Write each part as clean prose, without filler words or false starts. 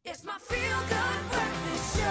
It's my feel-good breakfast show.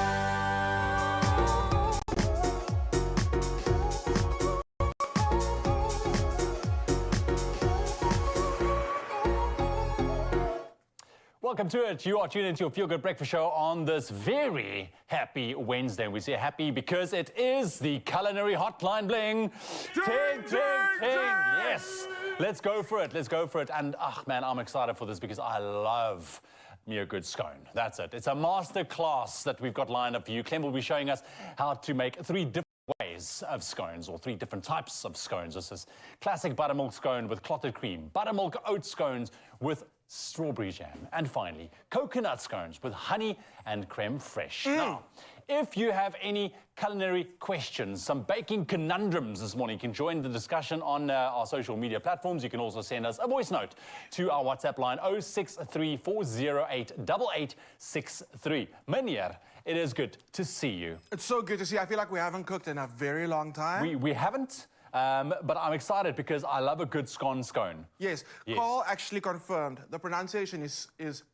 Welcome to it. You are tuned into your Feel Good Breakfast Show on this very happy Wednesday. We say happy because it is the Culinary Hotline bling. Ting, ting, ting. Yes. Let's go for it. Let's go for it. And, man, I'm excited for this because I love me a good scone. That's it. It's a master class that we've got lined up for you. Clem will be showing us how to make 3 different ways of scones, or 3 different types of scones. This is classic buttermilk scone with clotted cream, buttermilk oat scones with strawberry jam, and finally coconut scones with honey and creme fraiche. Now, if you have any culinary questions, some baking conundrums this morning, you can join the discussion on our social media platforms. You can also send us a voice note to our WhatsApp line 0634088863. Meneer, it is good to see you. It's so good to see. I feel like we haven't cooked in a very long time. We haven't, but I'm excited because I love a good scone. Yes. Carl actually confirmed the pronunciation is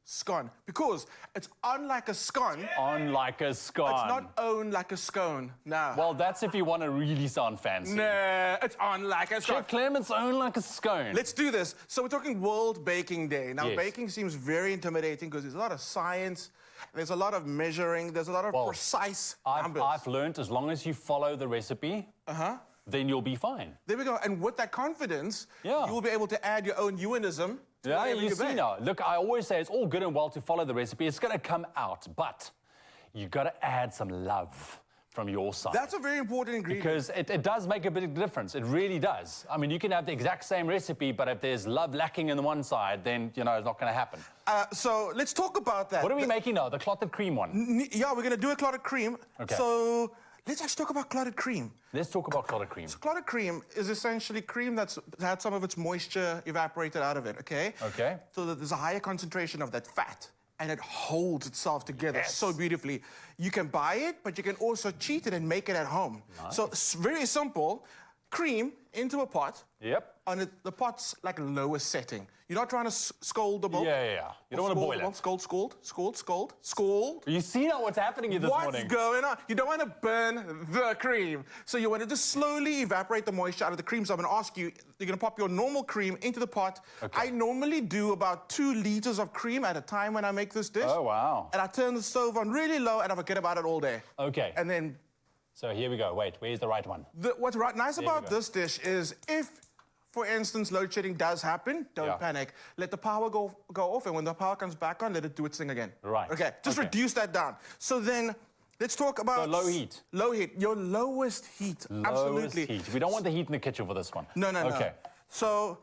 scone because it's on like a scone. On like a scone. It's not own like a scone. No. Well, that's if you want to really sound fancy. No, it's on like a scone. Chef Clem, it's on like a scone. Let's do this. So we're talking World Baking Day. Now, Yes. baking seems very intimidating because there's a lot of science, there's a lot of measuring, there's a lot of precise numbers. I've learned as long as you follow the recipe, then you'll be fine. There we go. And with that confidence, Yeah. you will be able to add your own ewanism to Yeah, whatever you see bake. now. Look, I always say it's all good and well to follow the recipe. It's going to come out, but you got to add some love from your side. That's a very important ingredient. Because it does make a big difference. It really does. I mean, you can have the exact same recipe, but if there's love lacking in the one side, then, you know, it's not going to happen. So let's talk about that. What are we making now? The clotted cream one? Yeah, we're going to do a clotted cream. Okay. So let's actually talk about clotted cream. Let's talk about clotted cream. So clotted cream is essentially cream that's had some of its moisture evaporated out of it, okay? Okay. So that there's a higher concentration of that fat, and it holds itself together so beautifully. You can buy it, but you can also cheat it and make it at home. Nice. So it's very simple. Cream into a pot. Yep. On the pot's like lowest setting. You're not trying to scald the milk. Yeah. You don't want to boil it. Scald. You see now what's happening here this morning? What's going on? You don't want to burn the cream. So you want to just slowly evaporate the moisture out of the cream. So I'm going to ask you, you're going to pop your normal cream into the pot. Okay. I normally do about 2 liters of cream at a time when I make this dish. Oh, wow. And I turn the stove on really low and I forget about it all day. Okay. And then... So here we go. Wait, where's the right one? What's nice about this dish is if, for instance, load shedding does happen, don't panic. Let the power go off, and when the power comes back on, let it do its thing again. Right. Okay, just reduce that down. So then, let's talk about... So low heat. Low heat, your lowest heat, absolutely. Heat. We don't want the heat in the kitchen for this one. No. Okay. So,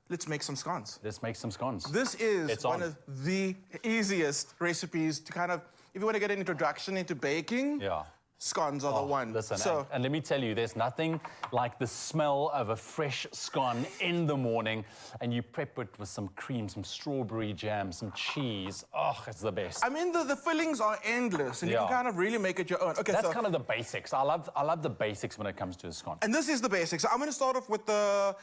let's make some scones. Let's make some scones. This is one of the easiest recipes to kind of... If you want to get an introduction into baking... Yeah. Scones are the one. Listen, so, and let me tell you, there's nothing like the smell of a fresh scone in the morning, and you prep it with some cream, some strawberry jam, some cheese. Oh, it's the best. I mean, the fillings are endless, and you can kind of really make it your own. Okay, that's kind of the basics. I love the basics when it comes to a scone. And this is the basics. So I'm going to start off with the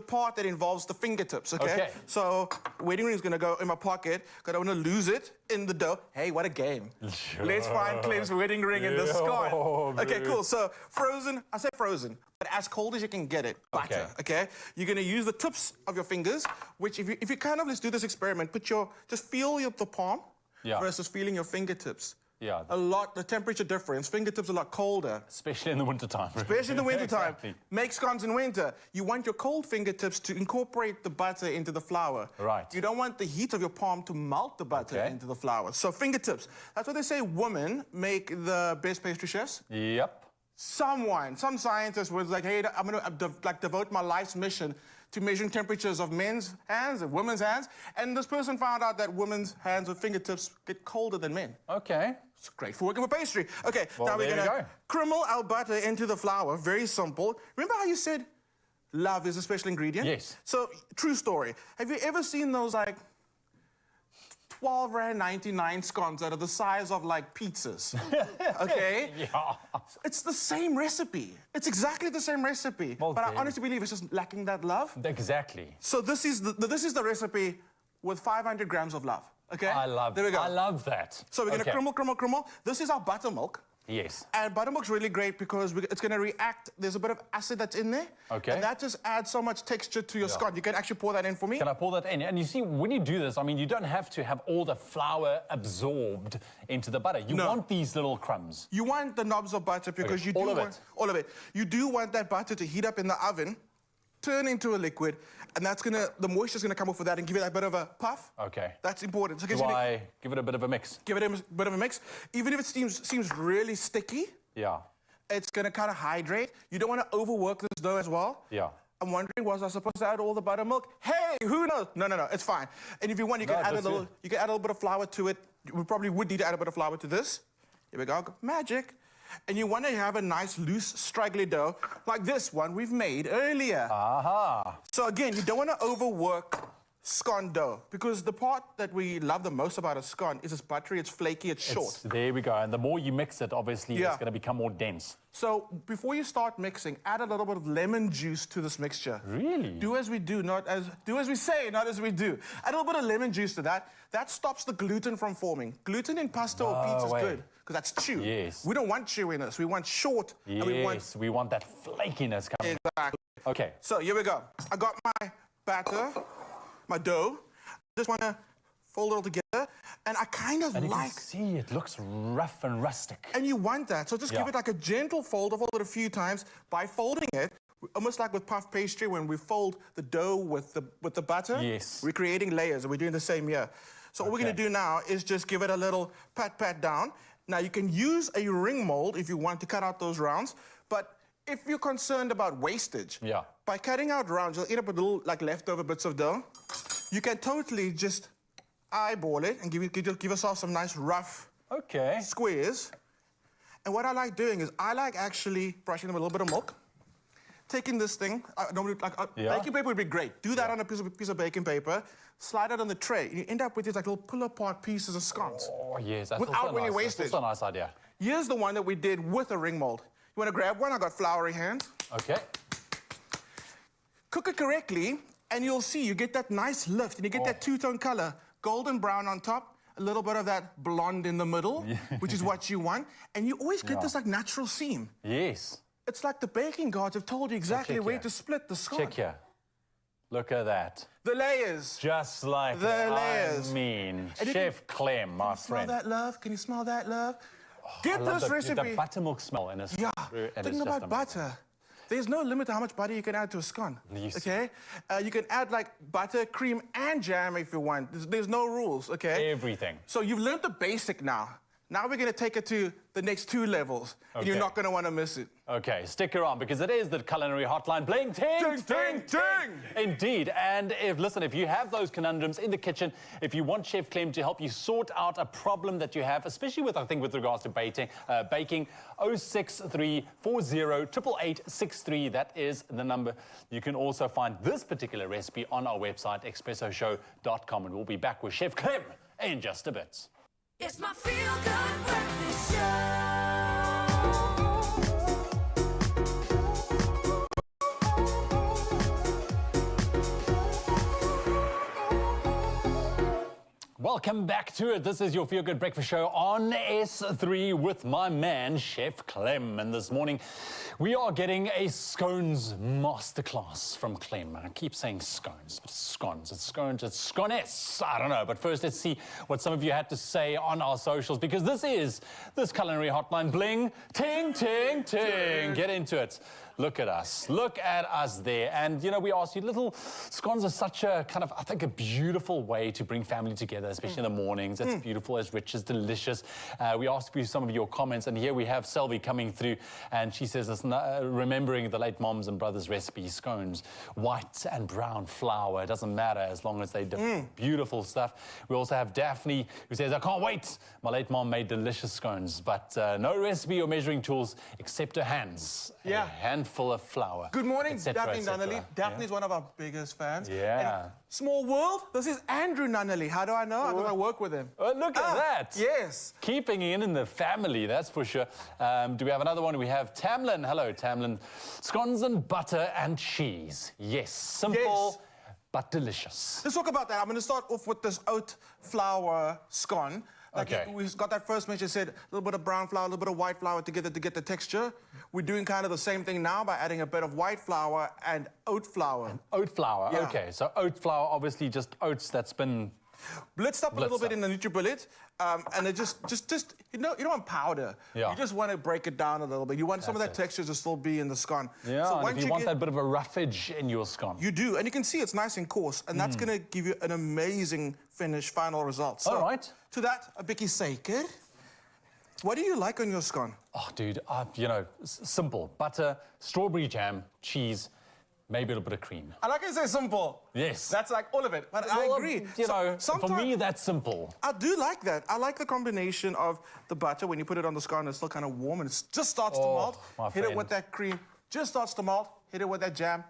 part that involves the fingertips, okay? So wedding ring is going to go in my pocket, because I want to lose it in the dough. Hey, what a game. Let's find Clem's wedding ring in the scone. Okay, cool. So frozen, I say frozen, but as cold as you can get it, butter, okay? You're going to use the tips of your fingers, which if you kind of, let's do this experiment, just feel the palm versus feeling your fingertips. Yeah. The temperature difference, fingertips are a lot colder. Especially in the wintertime. Especially in the wintertime. Exactly. Make scones in winter. You want your cold fingertips to incorporate the butter into the flour. Right. You don't want the heat of your palm to melt the butter into the flour. So fingertips. That's what they say women make the best pastry chefs. Yep. Some scientist was like, hey, I'm going to devote my life's mission to measuring temperatures of men's hands and women's hands. And this person found out that women's hands with fingertips get colder than men. Okay. It's great for working with pastry. Okay, well, now we're going to crumble our butter into the flour. Very simple. Remember how you said love is a special ingredient? Yes. So, true story. Have you ever seen those, like, 12.99 scones that are the size of, like, pizzas? Okay? Yeah. It's the same recipe. It's exactly the same recipe. Well, but I honestly believe it's just lacking that love. Exactly. So this is the recipe with 500 grams of love. Okay? I love There we go. I love that. So we're going to Okay. crumble. This is our buttermilk. Yes. And buttermilk's really great because it's going to react. There's a bit of acid that's in there. Okay. And that just adds so much texture to your scone. You can actually pour that in for me. Can I pour that in? And you see, when you do this, I mean, you don't have to have all the flour absorbed into the butter. You want these little crumbs. You want the knobs of butter because you do want all of it. You do want that butter to heat up in the oven, turn into a liquid, and the moisture's gonna come off of that and give it that bit of a puff. Okay. That's important. So Do I give it a bit of a mix? give it a bit of a mix. Even if it seems really sticky, Yeah. it's gonna kind of hydrate. You don't want to overwork this dough as well. Yeah. I'm wondering, was I supposed to add all the buttermilk? Hey, who knows? No, it's fine. And if you want, you can add a little. You can add a little bit of flour to it. We probably would need to add a bit of flour to this. Here we go, magic. And you want to have a nice, loose, straggly dough like this one we've made earlier. Aha. So again, you don't want to overwork scone dough because the part that we love the most about a scone is it's buttery, it's flaky, it's short. There we go. And the more you mix it, obviously, it's going to become more dense. So before you start mixing, add a little bit of lemon juice to this mixture. Really? Do as we do, do as we say, not as we do. Add a little bit of lemon juice to that. That stops the gluten from forming. Gluten in pasta or pizza is good because that's chew. Yes. We don't want chewiness. We want short. Yes, And we want that flakiness coming. exactly. Okay. So here we go. I got my batter, my dough. Just want to fold it all together, and I kind of And you like. can see it looks rough and rustic. And you want that, so just give it like a gentle fold. I fold it a few times. By folding it, almost like with puff pastry, when we fold the dough with the butter, Yes. we're creating layers, and we're doing the same here. So what we're going to do now is just give it a little pat down. Now you can use a ring mold if you want to cut out those rounds, but if you're concerned about wastage, by cutting out rounds, you'll end up with little like leftover bits of dough. You can totally just eyeball it and give yourself some nice rough squares. And what I like doing is I like actually brushing them with a little bit of milk. Taking this thing, baking paper would be great. Do that on a piece of baking paper, slide it on the tray, and you end up with these like little pull-apart pieces of scones. Oh, yes, that's Without also any nice. wastage. That's also a nice idea. Here's the one that we did with a ring mold. You want to grab one? I got floury hands. Okay. Cook it correctly, and you'll see you get that nice lift, and you get that two-tone color, golden brown on top, a little bit of that blonde in the middle, which is what you want, and you always get this like natural seam. Yes. It's like the baking gods have told you exactly where to split the scone. Check here. Look at that. The layers. Just like the layers. I mean, And Chef Clem, my friend. Smell that, love? Can you smell that, love? Get this recipe. The buttermilk smell in it. Yeah. Thinking about butter. There's no limit to how much butter you can add to a scone. Yes. Okay? You can add like butter, cream, and jam if you want. There's no rules, okay? Everything. So you've learned the basic now. Now we're going to take it to the next 2 levels, and you're not going to want to miss it. Okay, stick around because it is the Culinary Hotline. Bling, ting, Ting, ting, ting. Indeed. And if you have those conundrums in the kitchen, if you want Chef Clem to help you sort out a problem that you have, especially with regards to baking, 063 40 88863, that is the number. You can also find this particular recipe on our website, expressoshow.com, and we'll be back with Chef Clem in just a bit. It's my feel-good breakfast show. Welcome back to it. This is your Feel Good Breakfast Show on S3 with my man, Chef Clem. And this morning, we are getting a scones masterclass from Clem. I keep saying scones, but scones. It's scones, it's scones. I don't know. But first, let's see what some of you had to say on our socials, because this is this Culinary Hotline. Bling, ting, ting, ting. Get into it. Look at us. Look at us there. And, you know, we asked you, little scones are such a kind of, I think, a beautiful way to bring family together, especially in the mornings. It's beautiful, it's rich, it's delicious. We asked you some of your comments, and here we have Selvi coming through, and she says, listen, remembering the late moms and brothers' recipes, scones, white and brown flour, it doesn't matter as long as they do beautiful stuff. We also have Daphne, who says, I can't wait. My late mom made delicious scones, but no recipe or measuring tools except her hands. Yeah. A handful of flour. Good morning, Daphne cetera. Nunnally. Daphne's one of our biggest fans. Yeah. And small world, this is Andrew Nunnally. How do I know? Because I work with him. Oh, look at that. Yes. Keeping it in the family, that's for sure. Do we have another one? We have Tamlin. Hello, Tamlin. Scones and butter and cheese. Yes, simple. Yes. but delicious. Let's talk about that. I'm going to start off with this oat flour scone. Okay. We've got that first measure said, a little bit of brown flour, a little bit of white flour together to get the texture. We're doing kind of the same thing now by adding a bit of white flour and oat flour. Oat flour, Yeah. okay. So oat flour, obviously just oats that's been... Blitzed up a little bit in the NutriBullet, and it just you don't want powder. Yeah. You just want to break it down a little bit. You want some of that texture to still be in the scone. Yeah, so and once if you want that bit of a roughage in your scone. you do, and you can see it's nice and coarse, and that's going to give you an amazing final result. So, all right. To that, a bietjie suiker. What do you like on your scone? Oh, dude, you know, simple. Butter, strawberry jam, cheese, maybe a little bit of cream. I like how you say simple. Yes. That's like all of it, but I Well, agree. You know, for sometimes- me, that's simple. I do like that. I like the combination of the butter when you put it on the scone, it's still kind of warm and it just starts to melt. my Hit it friend. with that cream, just starts to melt. Hit it with that jam,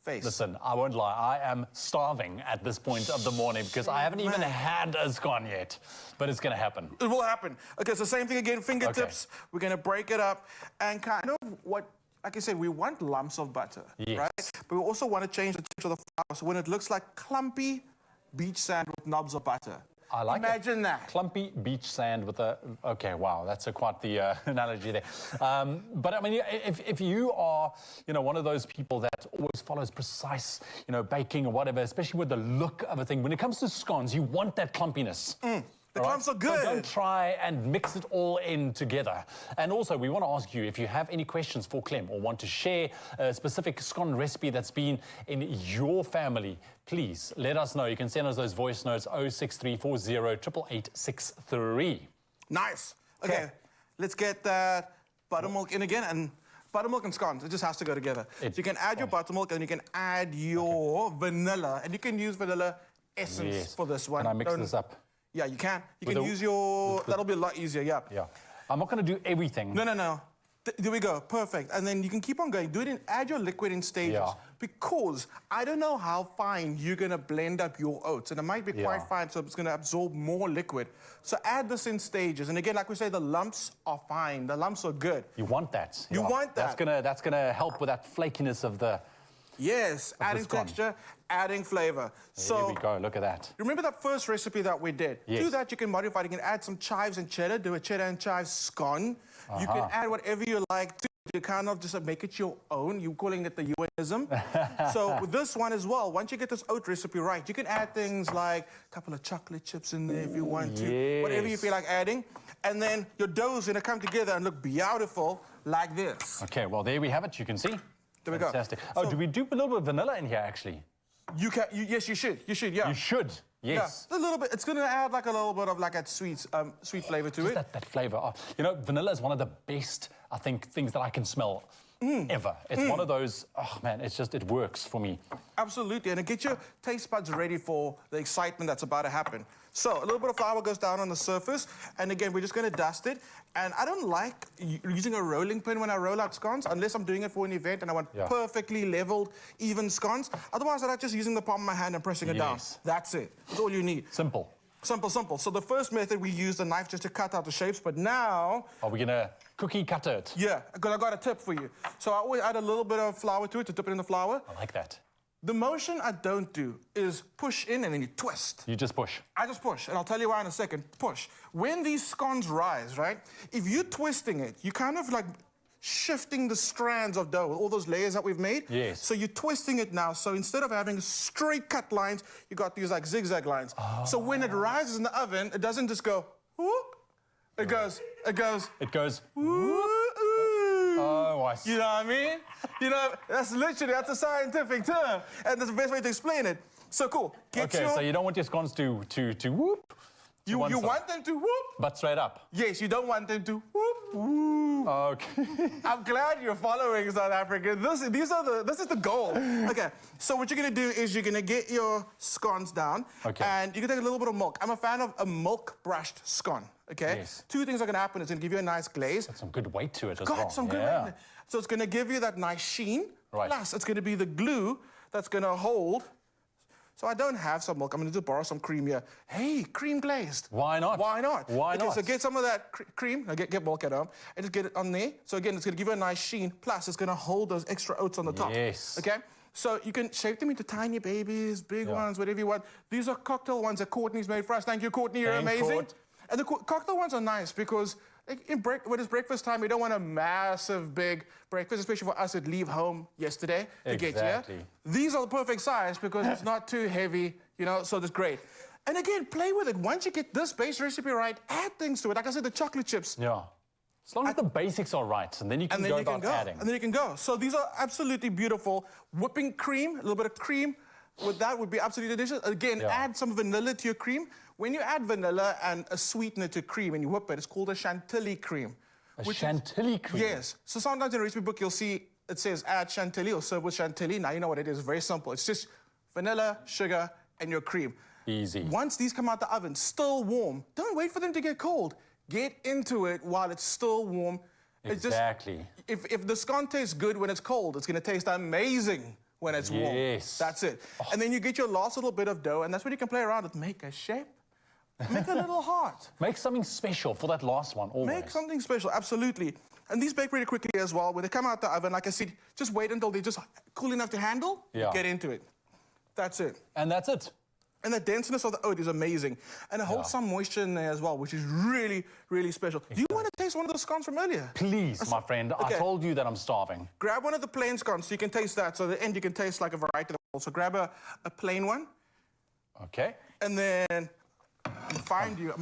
face. Listen, I won't lie, I am starving at this point of the morning because I haven't even had a scone yet, but it's going to happen. It will happen. Okay, so same thing again, fingertips. We're going to break it up and kind of like I said, we want lumps of butter, Yes. right? But we also want to change the texture of the flour. So when it looks like clumpy beach sand with knobs of butter. I like Imagine it. that. Clumpy beach sand with a... Okay, wow, that's quite the analogy there. But I mean, if you are, you know, one of those people that always follows precise, you know, baking or whatever, especially with the look of a thing, when it comes to scones, you want that clumpiness. The clumps are good. So don't try and mix it all in together. And also, we want to ask you if you have any questions for Clem or want to share a specific scone recipe that's been in your family, please let us know. You can send us those voice notes 06340 88863. Nice. Okay, let's get that buttermilk in again. And buttermilk and scones, it just has to go together. So you can add your buttermilk and you can add your vanilla. And you can use vanilla essence for this one. Can I mix this up? Yeah, you can. You can use your... That'll be a lot easier, yeah. Yeah. I'm not going to do everything. No. There we go. Perfect. And then you can keep on going. Do it in... Add your liquid in stages. Yeah. Because I don't know how fine you're going to blend up your oats. And it might be quite fine, so it's going to absorb more liquid. So add this in stages. And again, like we say, the lumps are fine. The lumps are good. You want that. You want that. That's gonna help with that flakiness of the... Yes, adding texture, adding flavor. So here we go, look at that. Remember that first recipe that we did? Yes. Do that, you can modify it. You can add some chives and cheddar, do a cheddar and chives scone. You can add whatever you like to kind of just make it your own. You're calling it the UNism. So with this one as well, once you get this oat recipe right, you can add things like a couple of chocolate chips in there if you want to. Whatever you feel like adding. And then your dough is going to come together and look beautiful like this. Okay, well, there we have it. You can see. There we go. Fantastic. Oh, So, do we do a little bit of vanilla in here, actually? You can. Yes, you should. You should. Yeah. You should. Yes. Yeah, a little bit. It's going to add like a little bit of like that sweet flavor to it. That flavor. Oh, you know, vanilla is one of the best, I think, things that I can smell ever. It's one of those, oh man, it works for me. Absolutely, and it gets your taste buds ready for the excitement that's about to happen. So a little bit of flour goes down on the surface, and again, we're just going to dust it. And I don't like using a rolling pin when I roll out scones, unless I'm doing it for an event and I want perfectly leveled, even scones. Otherwise, I like just using the palm of my hand and pressing it down. That's it. That's all you need. Simple. Simple, simple. So the first method, we used a knife just to cut out the shapes, but now... Are we going to cookie cutter it? Yeah, because I got a tip for you. So I always add a little bit of flour to it, to dip it in the flour. I like that. The motion I don't do is push in and then you twist. You just push. I just push, and I'll tell you why in a second. Push. When these scones rise, right, if you're twisting it, you kind of like shifting the strands of dough, all those layers that we've made. Yes. So you're twisting it now. So instead of having straight cut lines, you got these like zigzag lines. So when it rises in the oven, it doesn't just go, whoop. It goes, whoop. Oh, I see. You know what I mean? You know, that's a scientific term. And that's the best way to explain it. So cool. So you don't want your scones to whoop? You want them to whoop? But straight up? Yes, you don't want them to whoop, whoop. Okay. I'm glad you're following South Africa. This is the goal. Okay, so what you're gonna do is you're gonna get your scones down. Okay. And you can take a little bit of milk. I'm a fan of a milk-brushed scone, okay? Yes. Two things are gonna happen. It's gonna give you a nice glaze. Got some good weight to it as well. Got some good weight in it. So it's gonna give you that nice sheen. Right. Plus, it's gonna be the glue that's gonna hold. So I don't have some milk. I'm going to just borrow some cream here. Hey, cream glazed. Why not? Why not? Why not? So get some of that cream. Get milk at home. And just get it on there. So again, it's going to give you a nice sheen. Plus, it's going to hold those extra oats on the top. Yes. Okay? So you can shape them into tiny babies, big ones, whatever you want. These are cocktail ones that Courtney's made for us. Thank you, Courtney, you're amazing. Court. And the cocktail ones are nice because when it's breakfast time, we don't want a massive, big breakfast, especially for us that leave home yesterday to get here. These are the perfect size because it's not too heavy, you know, so that's great. And again, play with it. Once you get this base recipe right, add things to it. Like I said, the chocolate chips. Yeah. As long as the basics are right, and then you can go about adding. And then you can go. So these are absolutely beautiful. Whipping cream, a little bit of cream with that would be absolutely delicious. Again, add some vanilla to your cream. When you add vanilla and a sweetener to cream and you whip it, it's called a chantilly cream. A chantilly cream? Yes. So sometimes in a recipe book, you'll see it says add chantilly or serve with chantilly. Now you know what it is. Very simple. It's just vanilla, sugar, and your cream. Easy. Once these come out the oven, still warm, don't wait for them to get cold. Get into it while it's still warm. Exactly. If the scone tastes good when it's cold, it's going to taste amazing when it's warm. Yes. That's it. And then you get your last little bit of dough, and that's when you can play around with. Make a shape. Make a little heart. Make something special for that last one, always. Make something special, absolutely. And these bake really quickly as well. When they come out the oven, like I said, just wait until they're just cool enough to handle. Get into it. That's it. And that's it. And the denseness of the oat is amazing. And it holds some moisture in there as well, which is really, really special. Do you want to taste one of the scones from earlier? Please, my friend. Okay. I told you that I'm starving. Grab one of the plain scones so you can taste that. So at the end, you can taste like a variety of them. So grab a plain one. Okay. And then I'm going to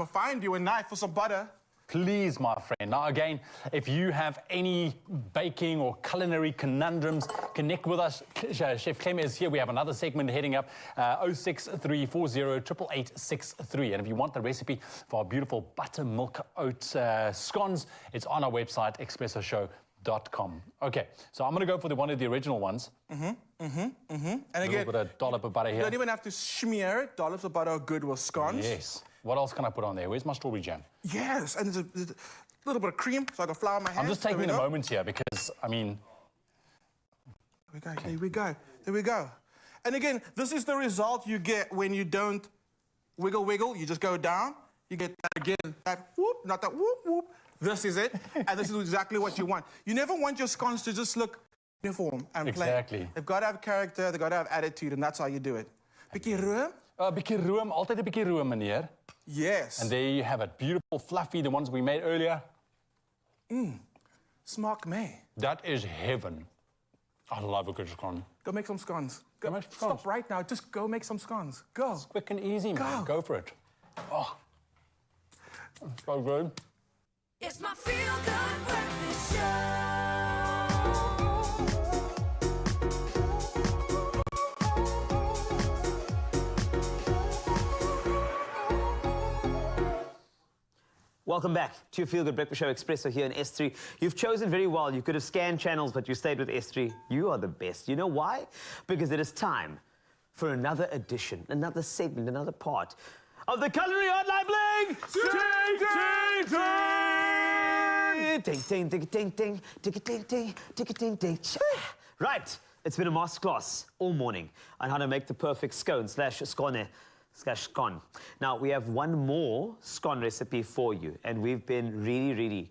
find you a knife for some butter. Please, my friend. Now, again, if you have any baking or culinary conundrums, connect with us. Chef Clem is here. We have another segment heading up, 06340888863. And if you want the recipe for our beautiful buttermilk oat scones, it's on our website, expressoshow.com. Okay, so I'm going to go for one of the original ones. And again, a little bit of dollop of butter here. You don't even have to smear it. Dollops of butter are good with scones. Yes. What else can I put on there? Where's my strawberry jam? Yes, and there's a little bit of cream so I can flour my hands. I'm just taking a moment here because, I mean... There we go. There we go. And again, this is the result you get when you don't wiggle, you just go down. You get that again, that whoop, not that whoop, whoop. This is it, and this is exactly what you want. You never want your scones to just look uniform and plain. Exactly. They've got to have character, they've got to have attitude, and that's how you do it. Bietjie room? Bietjie room, altyd 'n bietjie room, meneer. Yes. And there you have it, beautiful, fluffy, the ones we made earlier. Smaak mee. That is heaven. I love a good scone. Go make some scones. Go make some scones. Stop right now, just go make some scones. Go. It's quick and easy, man. Go for it. Oh, so good. It's my feel-good breakfast show. Welcome back to your Feel Good Breakfast Show, Expresso here in S3. You've chosen very well. You could have scanned channels, but you stayed with S3. You are the best. You know why? Because it is time for another edition, another segment, another part of the Culinary Hotline Bling! Ding, ding, ding, ding, ding, ding, ding, ding, ding, ding, ding. Right, it's been a masterclass all morning on how to make the perfect scone/scone. Now, we have one more scone recipe for you, and we've been really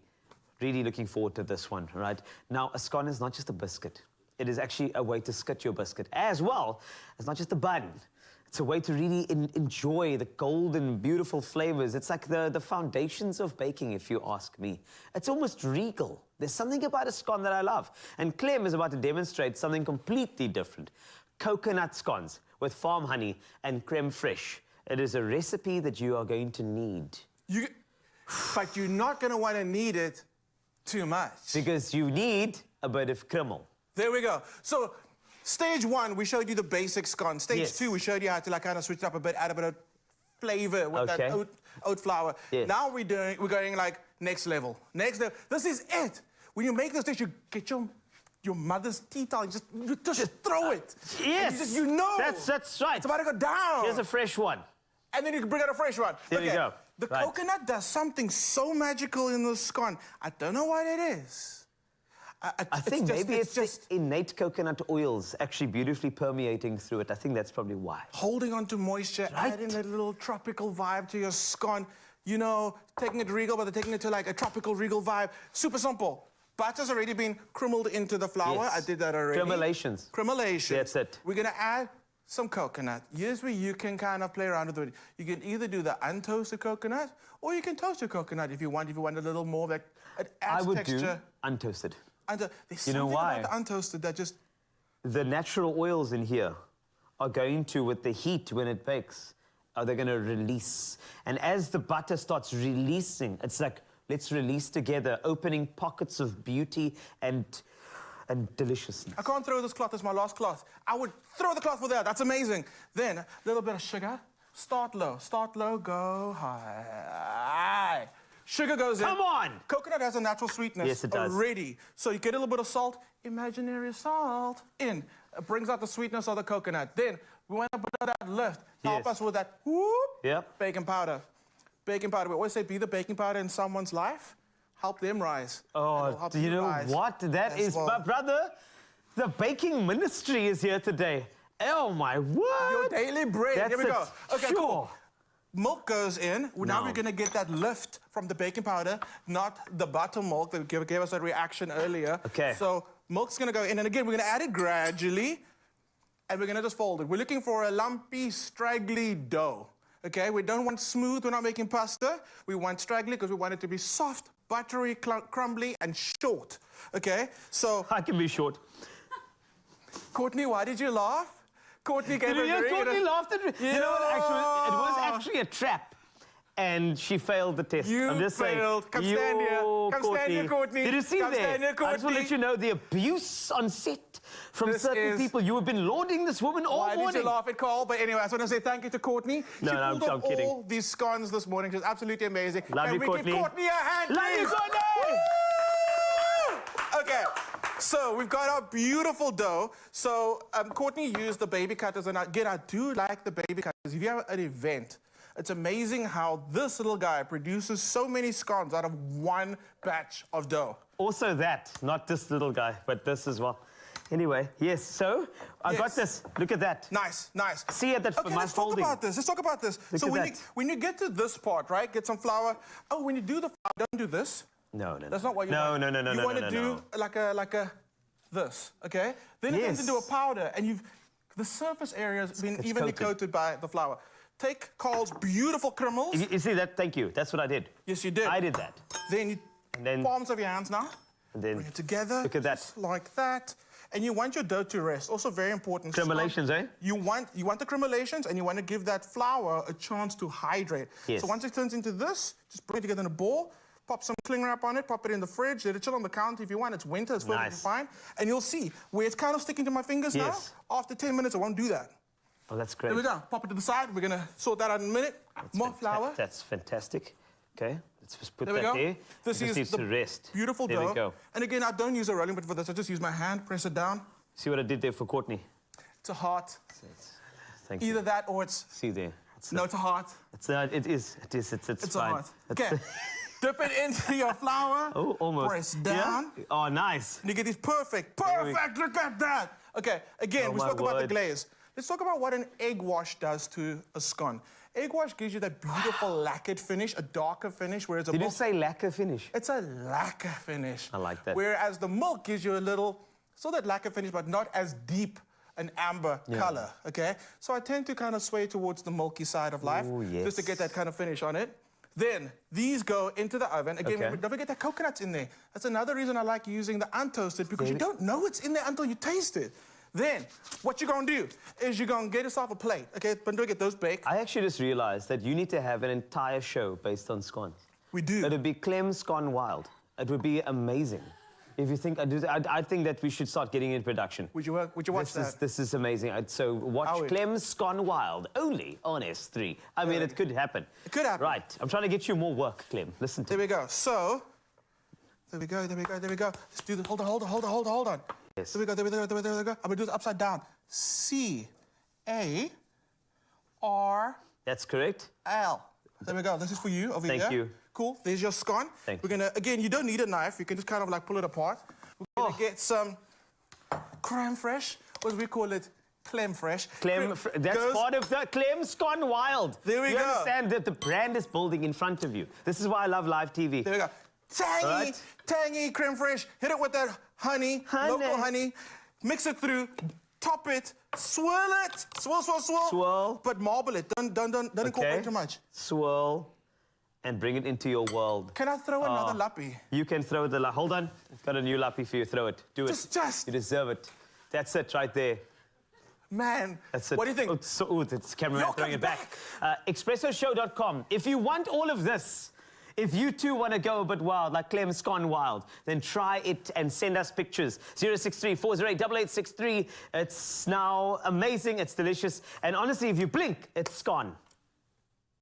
looking forward to this one, right? Now, a scone is not just a biscuit. It is actually a way to skit your biscuit, as well as not just a bun. It's a way to really enjoy the golden, beautiful flavors. It's like the foundations of baking, if you ask me. It's almost regal. There's something about a scone that I love. And Clem is about to demonstrate something completely different. Coconut scones with farm honey and creme fraiche. It is a recipe that you are going to need. But you're not going to want to need it too much. Because you need a bit of krummel. There we go. So, stage one, we showed you the basic scone. Stage two, we showed you how to kind of switch it up a bit, add a bit of flavor with that oat flour. Yes. Now we're going like next level. Next level. This is it. When you make this dish, you get your mother's tea towel, you just throw it. Yes. You know. That's right. It's about to go down. Here's a fresh one. And then you can bring out a fresh one. There you go. The coconut does something so magical in the scone. I don't know what it is. I think maybe it's just innate coconut oils actually beautifully permeating through it. I think that's probably why. Holding on to moisture, adding a little tropical vibe to your scone. You know, taking it regal, but taking it to like a tropical regal vibe. Super simple. butter's already been crumbled into the flour. Yes. I did that already. Cremulations. Cremulation. That's it. We're going to add some coconut. Here's where you can kind of play around with it. You can either do the untoasted coconut, or you can toast your coconut if you want. If you want a little more, like it adds I would texture. do untoasted. There's You know something why? about the untoasted that just... The natural oils in here are going to, with the heat when it bakes, they're going to release. And as the butter starts releasing, it's like, let's release together, opening pockets of beauty and deliciousness. I can't throw this cloth as my last cloth. I would throw the cloth for that. That's amazing. Then a little bit of sugar. Start low, go high. Sugar goes in. Come on! Coconut has a natural sweetness Yes, it does. already. So you get a little bit of salt, imaginary salt, in. It brings out the sweetness of the coconut. Then we want to put that lift. Help Yes. us with that whoop, Yep. baking powder. Baking powder. We always say be the baking powder in someone's life. Help them rise. and it'll Oh, help do you know rise what? That as is, well. my brother, the baking ministry is here today. Oh, my word. Your daily bread. That's Here we go. it. Okay, Sure. cool. Milk goes in. Now No. we're going to get that lift from the baking powder, not the buttermilk that gave us that reaction earlier. Okay. So milk's going to go in. And again, we're going to add it gradually. And we're going to just fold it. We're looking for a lumpy, straggly dough. Okay? We don't want smooth. We're not making pasta. We want straggly because we want it to be soft, buttery, crumbly, and short. Okay? So, I can be short. Courtney, why did you laugh? Courtney gave Did a you hear very... Courtney laughed at me? You know what? Actually, it was actually a trap. And she failed the test. You I'm just failed. saying. Come stand here. Come stand here, Courtney. Did you see Come there? stand here, I just want to Courtney. let you know the abuse on set from This certain is- people. You have been lauding this woman all Why morning. did you laugh at Carl? But anyway, I just want to say thank you to Courtney. No, she no, pulled I'm off kidding. all these scones this morning. She was absolutely amazing. Love Can you, we Courtney. give Courtney a hand, Love you, please? Courtney! Woo! Okay, so we've got our beautiful dough. So Courtney used the baby cutters, and again, I do like the baby cutters. If you have an event, it's amazing how this little guy produces so many scones out of one batch of dough. Also that, not this little guy, but this as well. Anyway, yes, so I got Yes. this. Look at that. Nice, nice. See at that Okay, my let's talk folding. about this. Let's talk about this. Look so at when that. you, when you get to this part, right, get some flour. Oh, when you do the flour, don't do this. No. That's not what you no, want. No, no, no, You no, want to no, do no. like a this, okay? Then you're going to Yes. do a powder, and the surface area has been It's evenly coated. coated by the flour. Take Carl's beautiful crumbles. You see that? Thank you. That's what I did. Yes, you did. I did that. Then you And then- palms of your hands now. And then Bring it together. look at that. just like that. And you want your dough to rest. Also very important. Cremulations, eh? You want the cremulations, and you want to give that flour a chance to hydrate. Yes. So once it turns into this, just bring it together in a ball, pop some cling wrap on it, pop it in the fridge, let it chill on the counter if you want. It's winter, it's perfectly Nice. fine. And you'll see where it's kind of sticking to my fingers Yes. now. After 10 minutes, it won't do that. Oh, that's great. There we go. Pop it to the side. We're going to sort that out in a minute. More flour. That's fantastic. Okay, let's just put There we that go. there. This It just is needs the to rest. beautiful there dough. we go. And again, I don't use a rolling pin for this. I just use my hand, press it down. See what I did there for Courtney? It's a heart. Thank Either you. that or it's... See there. It's No, it's a heart. It's It's a fine. heart. It's- Okay. Dip it into your flour. Oh, almost. Press down. Yeah? Oh, nice. And you get these perfect. we- Look at that. Okay, again, Oh, we my spoke about the word. glaze. Let's talk about what an egg wash does to a scone. Egg wash gives you that beautiful lacquered finish, a darker finish, whereas a Did you milk... say lacquer finish? It's a lacquer finish. I like that. Whereas the milk gives you a little, still that lacquer finish, but not as deep an amber color, okay? So I tend to kind of sway towards the milky side of life, Ooh, just to yes. get that kind of finish on it. Then these go into the oven. Again, Okay. don't forget that coconut's in there. That's another reason I like using the untoasted, because you don't know it's in there until you taste it. Then, what you're gonna do is you're gonna get yourself a plate, okay? But don't get those baked. I actually just realized that you need to have an entire show based on scones. We do. It would be Clem Scone Wild. It would be amazing. If you think, I think that we should start getting in production. Would you watch that? This is amazing. So I watch would. Clem Scone Wild only on S3. I mean, it could happen. It could happen. Right. I'm trying to get you more work, Clem. Listen to There me. we go. So, there we go. Let's do this. Hold on. Yes. There we go. I'm gonna do this upside down. C-A-R-L. That's correct. There we go. This is for you over here. Thank you. Cool. There's your scone. Thank We're gonna, again, you don't need a knife. You can just kind of like pull it apart. We're gonna get some creme fraiche, or as we call it, Clem fresh. That's goes- part of the Clem Scone Wild. There we you go. understand that the brand is building in front of you. This is why I love live TV. There we go. tangy, tangy creme fraiche. Hit it with that honey, local honey. Mix it through, top it, swirl it. Swirl, swirl, swirl. Swirl. But marble it. Don't incorporate too much. Swirl. And bring it into your world. Can I throw another lappy? You can throw the lappy. Hold on. I've got a new lappy for you. Throw it. Do it. Just. You deserve it. That's it right there. Man. That's it. What do you think? It's cameraman throwing it back. ExpressoShow.com. If you want all of this, if you too want to go a bit wild, like Clem's gone wild, then try it and send us pictures. 063-408-8863. It's now amazing. It's delicious. And honestly, if you blink, it's gone.